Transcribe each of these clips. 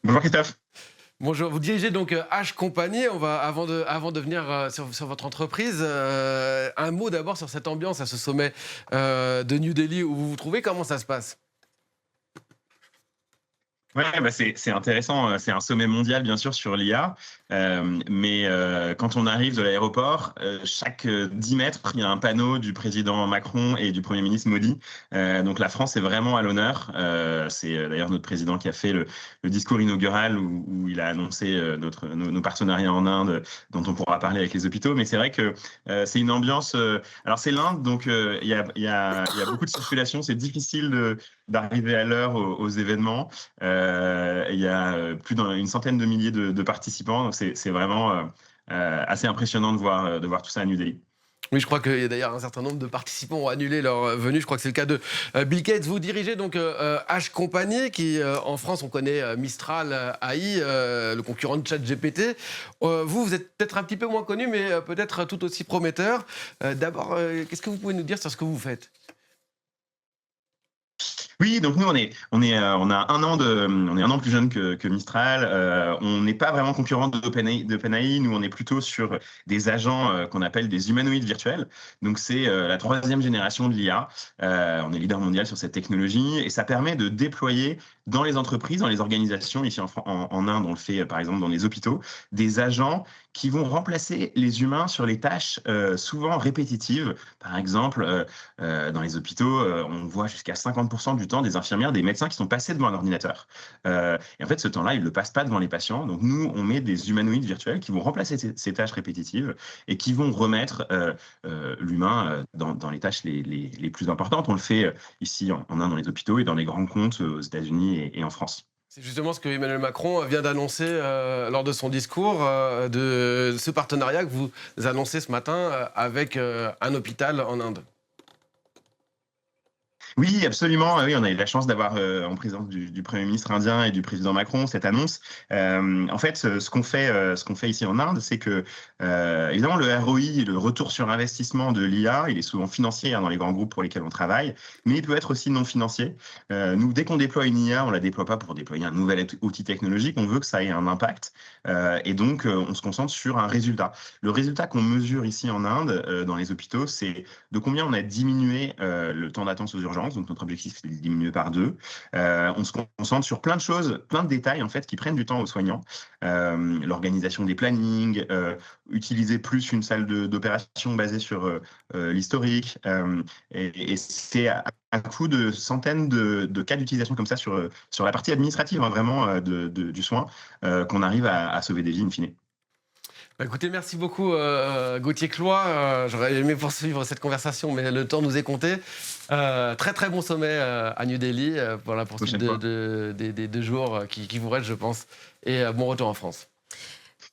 Bonjour Christophe. Bonjour, vous dirigez donc H Compagnie. Avant de venir sur votre entreprise, un mot d'abord sur cette ambiance à ce sommet de New Delhi où vous vous trouvez. Comment ça se passe? Ouais, bah c'est intéressant. C'est un sommet mondial, bien sûr, sur l'IA. Mais quand on arrive de l'aéroport, chaque 10 mètres, il y a un panneau du président Macron et du Premier ministre Modi. Donc la France est vraiment à l'honneur. C'est d'ailleurs notre président qui a fait le discours inaugural où il a annoncé nos partenariats en Inde, dont on pourra parler avec les hôpitaux. Mais c'est vrai que c'est une ambiance. Alors c'est l'Inde, donc il y a beaucoup de circulation. C'est difficile d'arriver à l'heure aux événements. Il y a plus d'une centaine de milliers de participants, donc c'est vraiment assez impressionnant de voir tout ça à New Delhi. Oui, je crois qu'il y a d'ailleurs un certain nombre de participants ont annulé leur venue. Je crois que c'est le cas de Bill Gates. Vous dirigez donc H Compagnie, qui en France, on connaît Mistral AI, le concurrent de ChatGPT. Vous êtes peut-être un petit peu moins connu, mais peut-être tout aussi prometteur. D'abord, qu'est-ce que vous pouvez nous dire sur ce que vous faites? Oui, donc nous on est un an plus jeune que Mistral. On n'est pas vraiment concurrent d'OpenAI. Nous on est plutôt sur des agents qu'on appelle des humanoïdes virtuels. Donc c'est la troisième génération de l'IA. On est leader mondial sur cette technologie et ça permet de déployer dans les entreprises, dans les organisations. Ici en Inde, on le fait par exemple dans les hôpitaux, des agents qui vont remplacer les humains sur les tâches souvent répétitives. Par exemple, dans les hôpitaux, on voit jusqu'à 50% du temps des infirmières, des médecins qui sont passés devant un ordinateur. Et en fait, ce temps-là, ils ne le passent pas devant les patients. Donc nous, on met des humanoïdes virtuels qui vont remplacer ces tâches répétitives et qui vont remettre l'humain dans les tâches les plus importantes. On le fait ici en Inde, dans les hôpitaux et dans les grands comptes aux États-Unis et en France. C'est justement ce que Emmanuel Macron vient d'annoncer lors de son discours, de ce partenariat que vous annoncez ce matin avec un hôpital en Inde. Oui, absolument. Oui, on a eu la chance d'avoir en présence du Premier ministre indien et du président Macron cette annonce. En fait, ce qu'on fait ici en Inde, c'est que évidemment le ROI, le retour sur investissement de l'IA, il est souvent financier dans les grands groupes pour lesquels on travaille, mais il peut être aussi non financier. Nous, dès qu'on déploie une IA, on la déploie pas pour déployer un nouvel outil technologique. On veut que ça ait un impact, et donc on se concentre sur un résultat. Le résultat qu'on mesure ici en Inde, dans les hôpitaux, c'est de combien on a diminué le temps d'attente aux urgences. Donc notre objectif, c'est de le diminuer par deux. On se concentre sur plein de choses, plein de détails en fait qui prennent du temps aux soignants. L'organisation des plannings, utiliser plus une salle d'opération basée sur l'historique. Et c'est à coup de centaines de cas d'utilisation comme ça sur la partie administrative, hein, vraiment du soin, qu'on arrive à sauver des vies in fine. Bah, écoutez, merci beaucoup Gauthier Cloy. J'aurais aimé poursuivre cette conversation, mais le temps nous est compté. Très très bon sommet à New Delhi pour la poursuite Prochaine fois. des 2 jours qui vous restent, je pense. Et bon retour en France.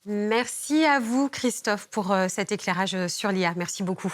Merci à vous, Christophe, pour cet éclairage sur l'IA. Merci beaucoup.